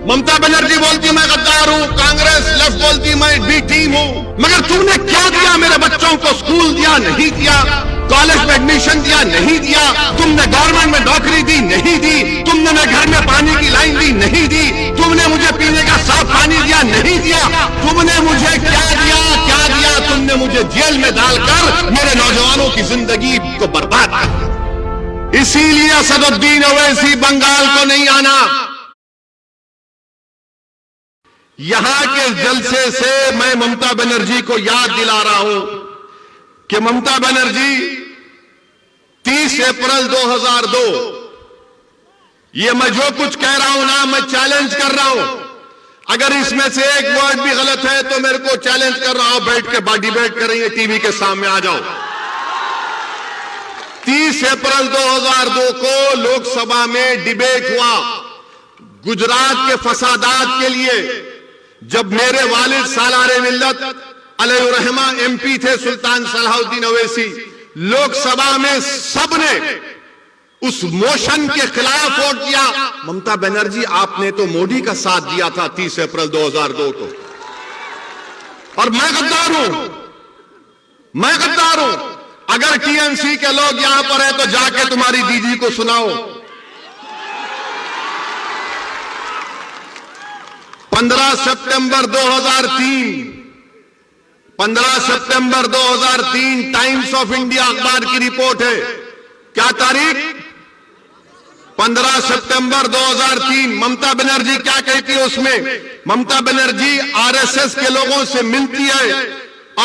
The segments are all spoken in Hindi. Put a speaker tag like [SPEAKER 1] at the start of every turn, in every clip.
[SPEAKER 1] ममता बनर्जी बोलती मैं गद्दार हूं, कांग्रेस लेफ्ट बोलती मैं बी टीम हूं। मगर तूने क्या दिया मेरे बच्चों को? स्कूल दिया नहीं दिया, कॉलेज में एडमिशन दिया नहीं दिया, तुमने गवर्नमेंट में नौकरी दी नहीं दी, तुमने घर में पानी की लाइन दी नहीं दी, तुमने मुझे पीने का साफ पानी दिया नहीं दिया, तुमने मुझे क्या दिया? क्या दिया? तुमने मुझे जेल में डालकर मेरे नौजवानों की जिंदगी को बर्बाद कर। इसीलिए असदुद्दीन ओवैसी बंगाल को नहीं आना। यहां के जलसे से मैं ममता बनर्जी को याद दिला रहा हूं कि ममता बनर्जी 30 अप्रैल 2002, ये मैं जो कुछ कह रहा हूं ना, मैं चैलेंज कर रहा हूं। अगर इसमें से एक वर्ड भी गलत है तो मेरे को चैलेंज कर रहा हूं, बैठ के डिबेट करेंगे, टीवी के सामने आ जाओ। 30 अप्रैल 2002 को लोकसभा में डिबेट हुआ गुजरात के फसादात के लिए, जब मेरे वालिद सालारे मिल्लत अलैहिर्रहमा एमपी थे सुल्तान सलाहुद्दीन ओवैसी। लोकसभा में सबने उस मोशन के खिलाफ वोट दिया। ममता बनर्जी आपने तो मोदी का साथ दिया था 30 अप्रैल 2002 को। और मैं गद्दार हूं, मैं गद्दार हूं। अगर टीएमसी के लोग यहां पर है तो जाके तुम्हारी दीदी को सुनाओ। 15 सितंबर 2003 टाइम्स ऑफ इंडिया अखबार की रिपोर्ट है। क्या तारीख? 15 सितंबर 2003। ममता बनर्जी क्या कहती है उसमें? ममता बनर्जी आरएसएस के लोगों से मिलती है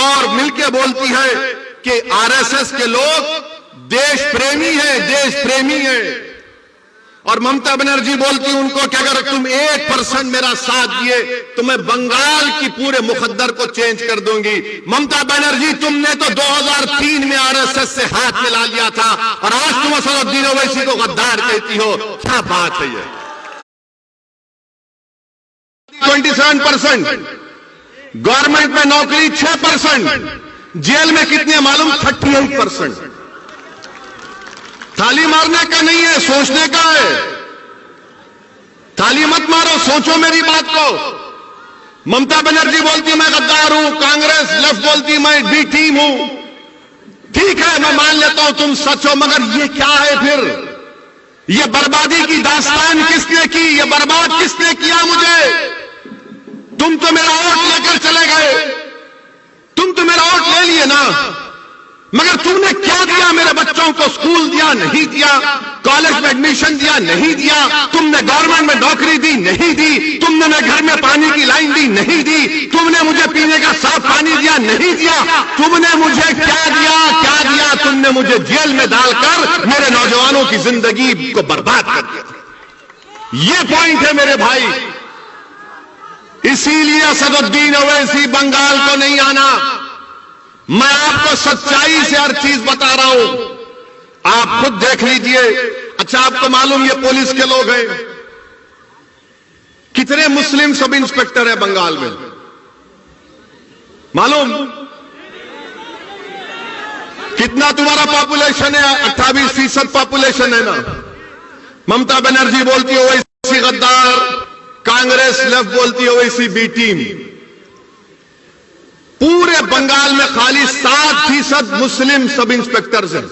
[SPEAKER 1] और मिलके बोलती है कि आरएसएस के लोग देश प्रेमी हैं, देश प्रेमी हैं। और ममता बनर्जी बोलती उनको कि अगर तुम 1% मेरा साथ दिए तो मैं बंगाल की पूरे मुकद्दर को चेंज कर दूंगी। ममता बनर्जी, तुमने तो 2003 में आरएसएस से हाथ मिला लिया था और आज तुम असदुद्दीन ओवैसी को गद्दार कहती हो। क्या बात है ये? 27%, गवर्नमेंट में नौकरी 6%, जेल में कितने मालूम? 38%। ताली मारने का नहीं है, सोचने का है। ताली मत मारो, सोचो मेरी बात को। ममता बनर्जी बोलती मैं गद्दार हूं, कांग्रेस लेफ्ट बोलती मैं बी टीम हूं। ठीक है, मैं मान लेता हूं तुम सच हो, मगर ये क्या है फिर? ये बर्बादी की दास्तान किसने की? ये बर्बाद किसने किया मुझे? तुम तो मेरा वोट लेकर चले गए, तुम तो मेरा वोट ले लिए ना, मगर तूने क्या दिया मेरे बच्चों को? स्कूल दिया नहीं दिया, कॉलेज में एडमिशन दिया नहीं दिया, तुमने गवर्नमेंट में नौकरी दी नहीं दी, तुमने घर में पानी की लाइन दी नहीं दी, तुमने मुझे पीने का साफ पानी दिया नहीं दिया, तुमने मुझे क्या दिया? क्या दिया? तुमने मुझे जेल में डालकर मेरे नौजवानों की जिंदगी को बर्बाद कर दिया। ये पॉइंट है मेरे भाई। इसीलिए असदुद्दीन ओवैसी बंगाल को नहीं आना। मैं आपको सच्चाई से हर चीज बता रहा हूं, आप खुद देख लीजिए। अच्छा, आपको मालूम ये पुलिस के लोग हैं, कितने मुस्लिम सब इंस्पेक्टर है बंगाल में? मालूम? कितना तुम्हारा पॉपुलेशन है? 28% पॉपुलेशन है ना। ममता बनर्जी बोलती है ओवैसी गद्दार, कांग्रेस लेफ्ट बोलती है ओवैसी बी टीम। पूरे बंगाल में खाली 7% मुस्लिम सब इंस्पेक्टर्स हैं।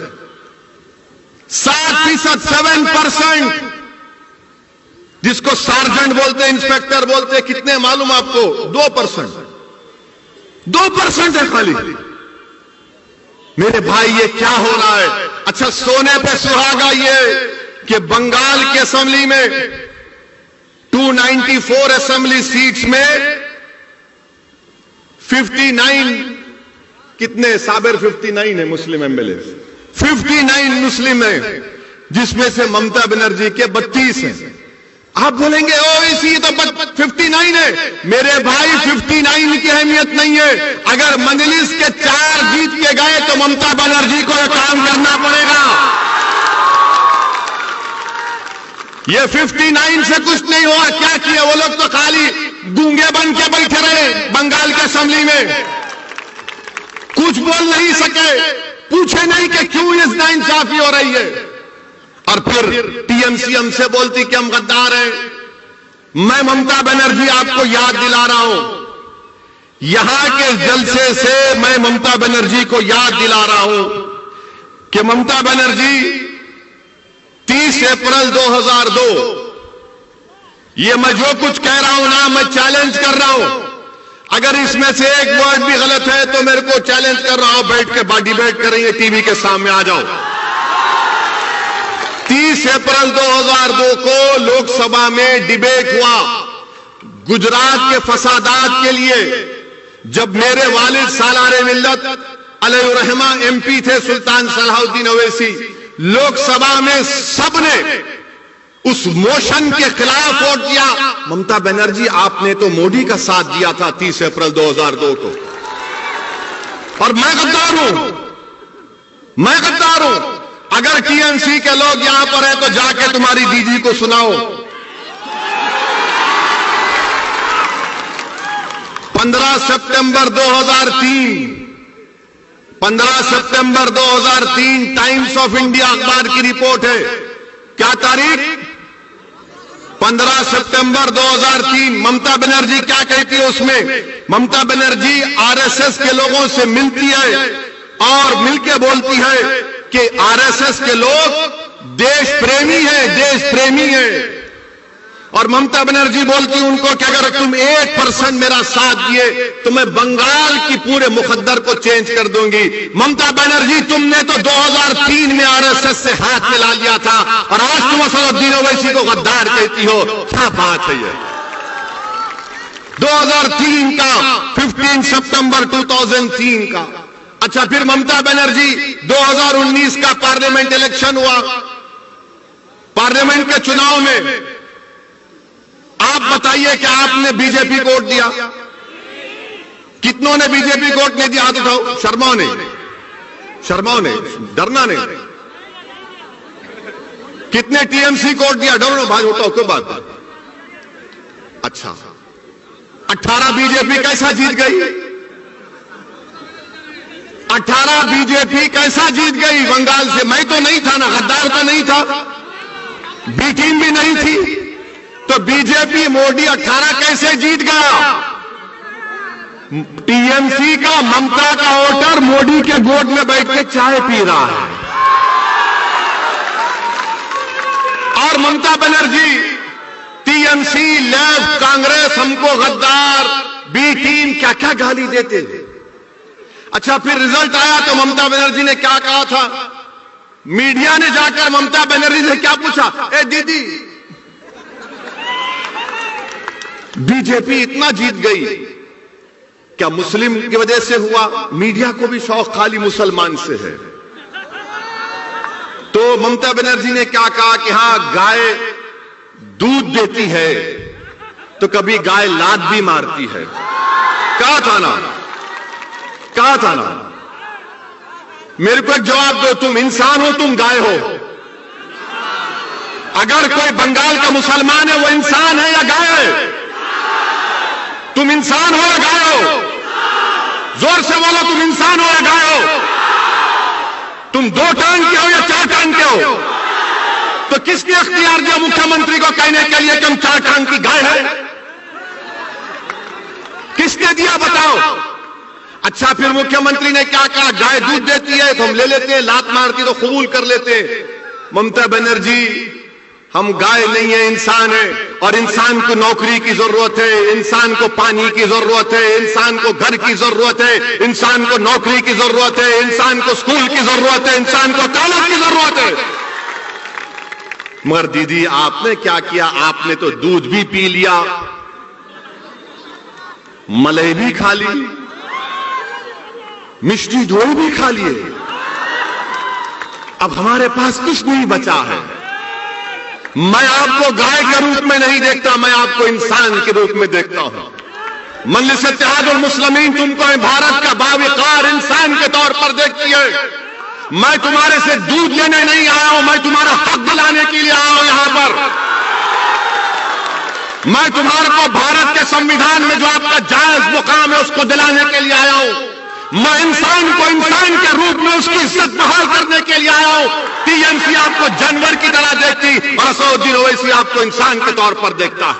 [SPEAKER 1] 7%, 7%, जिसको सार्जेंट बोलते हैं, इंस्पेक्टर बोलते हैं। कितने मालूम आपको? 2%। 2% है खाली। मेरे भाई, ये क्या हो रहा है? अच्छा, सोने पे सुहागा ये कि बंगाल की असेंबली में 294 असेंबली सीट्स में 59 कितने? साबिर 59 है मुस्लिम एमएलए, 59 मुस्लिम है, जिसमें से ममता बनर्जी के 32 हैं। आप बोलेंगे ओवैसी तो 59 है। मेरे भाई, 59 की अहमियत नहीं है। अगर मजलिस के 4 जीत के गए तो ममता बनर्जी को यह काम करना पड़ेगा। ये 59 से कुछ नहीं हुआ। क्या किया वो लोग? तो खाली गूंगे बन के बैठे रहे बंगाल के असेंबली में, कुछ बोल नहीं सके, पूछे नहीं कि क्यों ये नाइंसाफी हो रही है। और फिर टीएमसी हमसे बोलती कि हम गद्दार हैं, मैं ममता बनर्जी आपको याद दिला रहा हूं, यहां के जलसे से मैं ममता बनर्जी को याद दिला रहा हूं कि ममता बनर्जी 30 अप्रैल 2002, ये मैं जो कुछ कह रहा हूं ना, मैं चैलेंज कर रहा हूं, अगर इसमें से एक वर्ड भी गलत है तो मेरे को चैलेंज कर रहा हूं, बैठ के डिबेट करेंगे, टीवी के सामने आ जाओ। 30 अप्रैल 2002 को लोकसभा में डिबेट हुआ गुजरात के फसादात के लिए, जब मेरे वालिद सालारे मिल्लत अलैहिर्रहमा एमपी थे सुल्तान सलाहुद्दीन अवैसी, लोकसभा में सबने उस मोशन के खिलाफ वोट दिया। ममता बनर्जी आपने तो मोदी का साथ दिया था 30 अप्रैल 2002 को, और मैं गद्दार हूं, मैं गद्दार हूं। अगर टीएमसी के लोग यहां पर हैं तो जाके तुम्हारी दीदी को सुनाओ। 15 सितंबर 2003 टाइम्स ऑफ इंडिया अखबार की रिपोर्ट है। क्या तारीख? 15 सितंबर 2003। ममता बनर्जी क्या कहती है उसमें? ममता बनर्जी आरएसएस के लोगों से मिलती है और मिलके बोलती है कि आरएसएस के लोग देश प्रेमी हैं, देश प्रेमी हैं। और ममता बनर्जी बोलती उनको कि अगर तुम 1% मेरा साथ दिए तो मैं बंगाल की पूरे मुकद्दर को चेंज कर दूंगी। ममता बनर्जी, तुमने तो 2003 में आरएसएस से हाथ मिला लिया था और आज तुम असदुद्दीन ओवैसी को गद्दार कहती हो। क्या बात है ये? 2003 का 15 सितंबर 2003 का। अच्छा, फिर ममता बनर्जी 2019 का पार्लियामेंट इलेक्शन हुआ, पार्लियामेंट के चुनाव में आप बताइए कि आपने बीजेपी को वोट दिया? कितनों ने बीजेपी को वोट नहीं दिया? हाथ उठाओ। शर्माओ नहीं, शर्माओ नहीं, डरना नहीं। कितने टीएमसी को वोट दिया? डरो ना भाई, उठाओ, कोई बात नहीं। अच्छा, 18 बीजेपी कैसा जीत गई? 18 बीजेपी कैसा जीत गई बंगाल से? मैं तो नहीं था ना, गद्दार तो नहीं था, बी टीम भी नहीं थी, तो बीजेपी मोदी 18 कैसे जीत गया? टीएमसी का ममता का वोटर मोदी के गोद में बैठ के चाय पी रहा है। और ममता बनर्जी, टीएमसी, लेफ्ट, कांग्रेस हमको गद्दार, बी टीम क्या क्या गाली देते थे। अच्छा, फिर रिजल्ट आया तो ममता बनर्जी ने क्या कहा था? मीडिया ने जाकर ममता बनर्जी से क्या पूछा? ए दीदी, बीजेपी इतना जीत गई, क्या मुस्लिम की वजह से हुआ? मीडिया को भी शौक खाली मुसलमान से है। तो ममता बनर्जी ने क्या कहा कि हां, गाय दूध देती है तो कभी गाय लात भी मारती है। कहा था ना, कहा था ना। मेरे को एक जवाब दो, तुम इंसान हो, तुम गाय हो? अगर कोई बंगाल का मुसलमान है, वो इंसान है या गाय है? तुम इंसान हो या गाय हो? जोर से बोलो, तुम इंसान हो या गाय हो? तुम 2 टांग के हो या 4 टांग के हो? तो किसने इख्तियार दिया मुख्यमंत्री को कहने के लिए कि हम 4 टांग की गाय है? किसने दिया, बताओ? अच्छा, फिर मुख्यमंत्री ने क्या कहा? गाय दूध देती है तो हम ले लेते हैं, लात मारती तो कबूल कर लेते हैं। ममता बनर्जी, हम गाय नहीं है, इंसान है, और इंसान को नौकरी की जरूरत है, इंसान को पानी की जरूरत है, इंसान को घर की जरूरत है, इंसान को नौकरी की जरूरत है, इंसान को स्कूल की जरूरत है, इंसान को कॉलेज की जरूरत है। मगर दीदी, आपने क्या किया? आपने तो दूध भी पी लिया, मलाई भी खा ली, मिष्टी दोई भी खा लिए। अब हमारे पास कुछ नहीं बचा है। मैं आपको गाय के रूप में नहीं देखता, मैं आपको इंसान के रूप में देखता हूं। मजलिस इत्तेहादुल मुस्लिमीन तुमको भारत का बावकार इंसान के तौर पर देखती है। मैं तुम्हारे से दूध लेने नहीं आया हूं, मैं तुम्हारा हक दिलाने के लिए आया हूं यहां पर। मैं तुम्हारे को भारत के संविधान में जो आपका जायज मुकाम है उसको दिलाने के लिए आया हूं। मैं इंसान को इंसान के रूप में उसकी इज्जत बहाल करने के लिए आया हूं। टीएमसी आपको जानवर की तरह देखती और असदुद्दीन ओवैसी आपको इंसान के तौर पर देखता है।